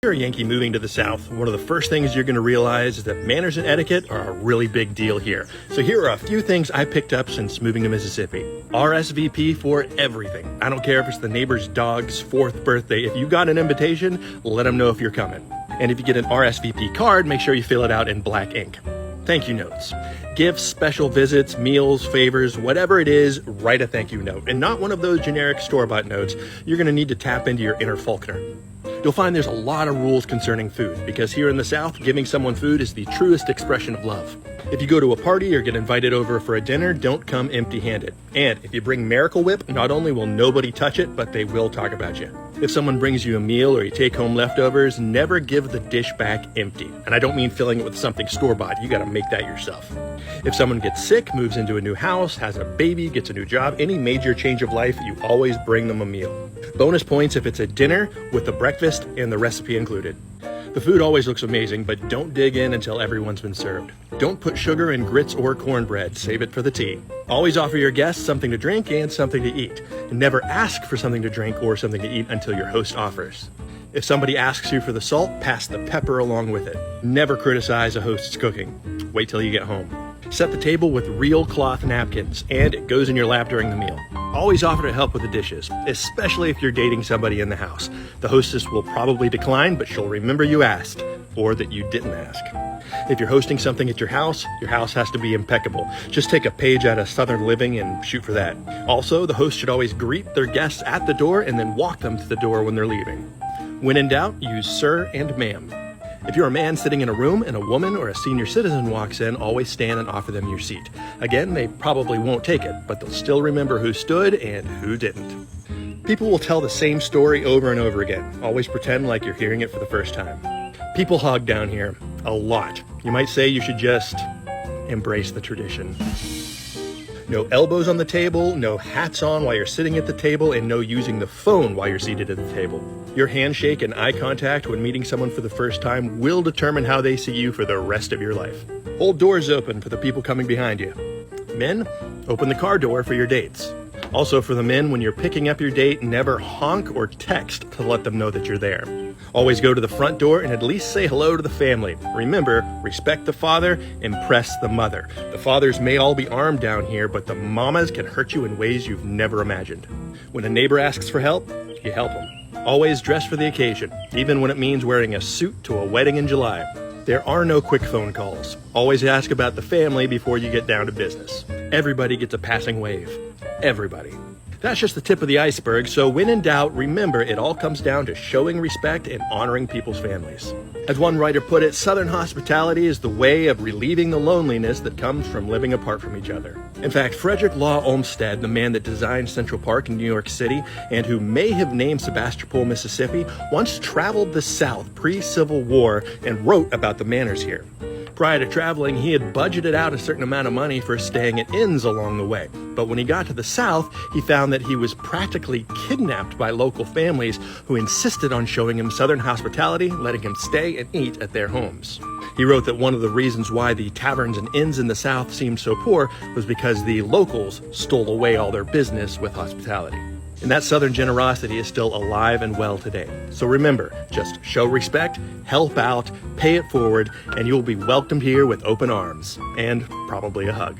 If you're a Yankee moving to the South, one of the first things you're going to realize is that manners and etiquette are a really big deal here. So here are a few things I picked up since moving to Mississippi. RSVP for everything. I don't care if it's the neighbor's dog's 4th birthday. If you got an invitation, let them know if you're coming. And if you get an RSVP card, make sure you fill it out in black ink. Thank you notes. Gifts, special visits, meals, favors, whatever it is, write a thank you note. And not one of those generic store-bought notes. You're going to need to tap into your inner Faulkner. You'll find there's a lot of rules concerning food, because here in the South, giving someone food is the truest expression of love. If you go to a party or get invited over for a dinner, don't come empty-handed. And if you bring Miracle Whip, not only will nobody touch it, but they will talk about you. If someone brings you a meal or you take home leftovers, never give the dish back empty. And I don't mean filling it with something store-bought. You got to make that yourself. If someone gets sick, moves into a new house, has a baby, gets a new job, any major change of life, you always bring them a meal. Bonus points if it's a dinner with the breakfast and the recipe included. The food always looks amazing, but don't dig in until everyone's been served. Don't put sugar in grits or cornbread. Save it for the tea. Always offer your guests something to drink and something to eat. And never ask for something to drink or something to eat until your host offers. If somebody asks you for the salt, pass the pepper along with it. Never criticize a host's cooking. Wait till you get home. Set the table with real cloth napkins, and it goes in your lap during the meal. Always offer to help with the dishes, especially if you're dating somebody in the house. The hostess will probably decline, but she'll remember you asked, or that you didn't ask. If you're hosting something at your house has to be impeccable. Just take a page out of Southern Living and shoot for that. Also, the host should always greet their guests at the door and then walk them to the door when they're leaving. When in doubt, use sir and ma'am. If you're a man sitting in a room and a woman or a senior citizen walks in, always stand and offer them your seat. Again, they probably won't take it, but they'll still remember who stood and who didn't. People will tell the same story over and over again. Always pretend like you're hearing it for the first time. People hug down here. A lot. You might say you should just embrace the tradition. No elbows on the table, no hats on while you're sitting at the table, and no using the phone while you're seated at the table. Your handshake and eye contact when meeting someone for the first time will determine how they see you for the rest of your life. Hold doors open for the people coming behind you. Men, open the car door for your dates. Also for the men, when you're picking up your date, never honk or text to let them know that you're there. Always go to the front door and at least say hello to the family. Remember, respect the father, impress the mother. The fathers may all be armed down here, but the mamas can hurt you in ways you've never imagined. When a neighbor asks for help, you help them. Always dress for the occasion, even when it means wearing a suit to a wedding in July. There are no quick phone calls. Always ask about the family before you get down to business. Everybody gets a passing wave. Everybody. That's just the tip of the iceberg, so when in doubt, remember it all comes down to showing respect and honoring people's families. As one writer put it, Southern hospitality is the way of relieving the loneliness that comes from living apart from each other. In fact, Frederick Law Olmsted, the man that designed Central Park in New York City and who may have named Sebastopol, Mississippi, once traveled the South pre-Civil War and wrote about the manners here. Prior to traveling, he had budgeted out a certain amount of money for staying at inns along the way. But when he got to the South, he found that he was practically kidnapped by local families who insisted on showing him Southern hospitality, letting him stay and eat at their homes. He wrote that one of the reasons why the taverns and inns in the South seemed so poor was because the locals stole away all their business with hospitality. And that Southern generosity is still alive and well today. So remember, just show respect, help out, pay it forward, and you'll be welcomed here with open arms and probably a hug.